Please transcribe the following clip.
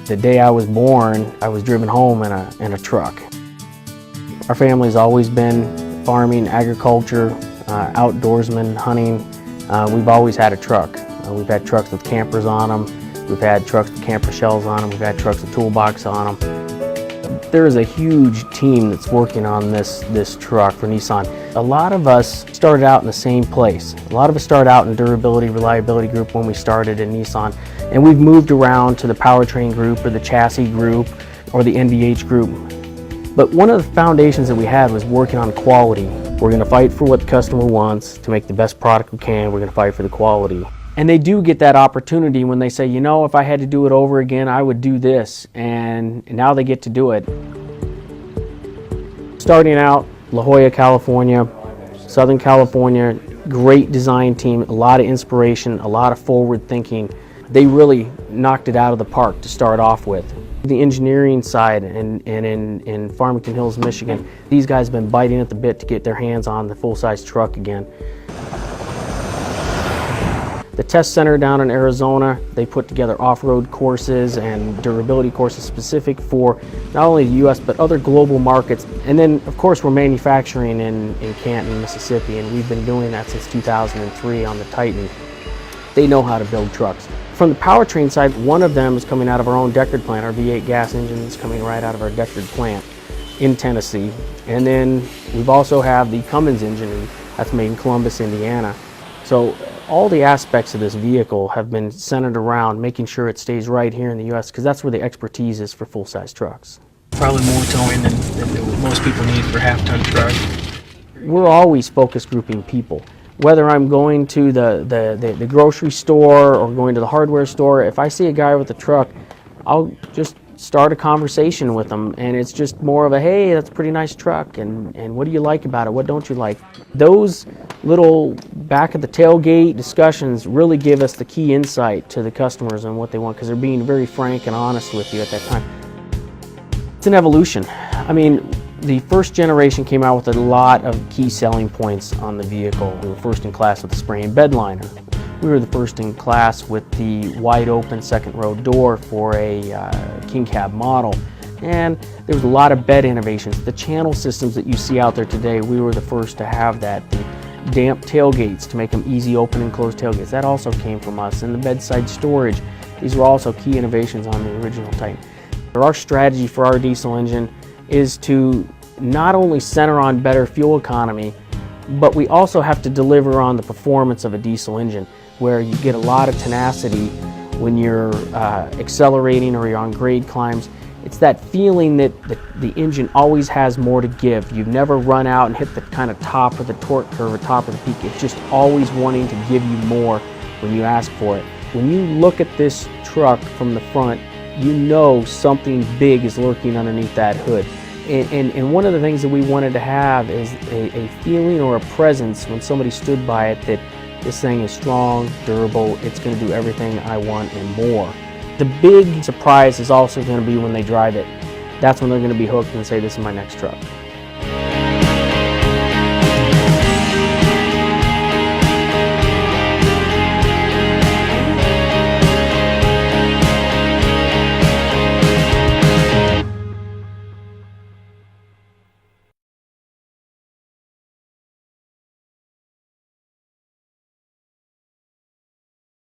The day I was born, I was driven home in a truck. Our family's always been farming, agriculture, outdoorsmen, hunting. We've always had a truck. We've had trucks with campers on them. We've had trucks with camper shells on them. We've had trucks with toolbox on them. There is a huge team that's working on this truck for Nissan. A lot of us started out in the same place. A lot of us started out in durability, reliability group when we started in Nissan, and we've moved around to the powertrain group or the chassis group or the NVH group. But one of the foundations that we had was working on quality. We're going to fight for what the customer wants to make the best product we can. We're going to fight for the quality. And they do get that opportunity when they say, you know, if I had to do it over again, I would do this. And now they get to do it. Starting out, La Jolla, California, Southern California, great design team, a lot of inspiration, a lot of forward thinking. They really knocked it out of the park to start off with. The engineering side and in Farmington Hills, Michigan, these guys have been biting at the bit to get their hands on the full-size truck again. The test center down in Arizona, they put together off-road courses and durability courses specific for not only the U.S. but other global markets. And then, of course, we're manufacturing in Canton, Mississippi, and we've been doing that since 2003 on the Titan. They know how to build trucks. From the powertrain side, one of them is coming out of our own Deckard plant. Our V8 gas engine is coming right out of our Deckard plant in Tennessee. And then we've also have the Cummins engine that's made in Columbus, Indiana. So all the aspects of this vehicle have been centered around making sure it stays right here in the U.S. because that's where the expertise is for full-size trucks. Probably more towing than what most people need for half-ton truck. We're always focus grouping people. Whether I'm going to the grocery store or going to the hardware store, if I see a guy with a truck, I'll just start a conversation with them, and it's just more of a, hey, that's a pretty nice truck, and what do you like about it, what don't you like? Those little back at the tailgate discussions really give us the key insight to the customers and what they want, because they're being very frank and honest with you at that time. It's an evolution. I mean, the first generation came out with a lot of key selling points on the vehicle. We were first in class with the spray-in bed liner. We were the first in class with the wide open second row door for a king cab model. And there was a lot of bed innovations. The channel systems that you see out there today, we were the first to have that. The damp tailgates to make them easy open and close tailgates, that also came from us. And the bedside storage, these were also key innovations on the original Titan. Our strategy for our diesel engine is to not only center on better fuel economy, but we also have to deliver on the performance of a diesel engine, where you get a lot of tenacity when you're accelerating or you're on grade climbs. It's that feeling that the engine always has more to give. You've never run out and hit the kind of top of the torque curve or top of the peak. It's just always wanting to give you more when you ask for it. When you look at this truck from the front, you know something big is lurking underneath that hood. And one of the things that we wanted to have is a feeling or a presence when somebody stood by it that this thing is strong, durable, it's going to do everything I want and more. The big surprise is also going to be when they drive it. That's when they're going to be hooked and say, this is my next truck.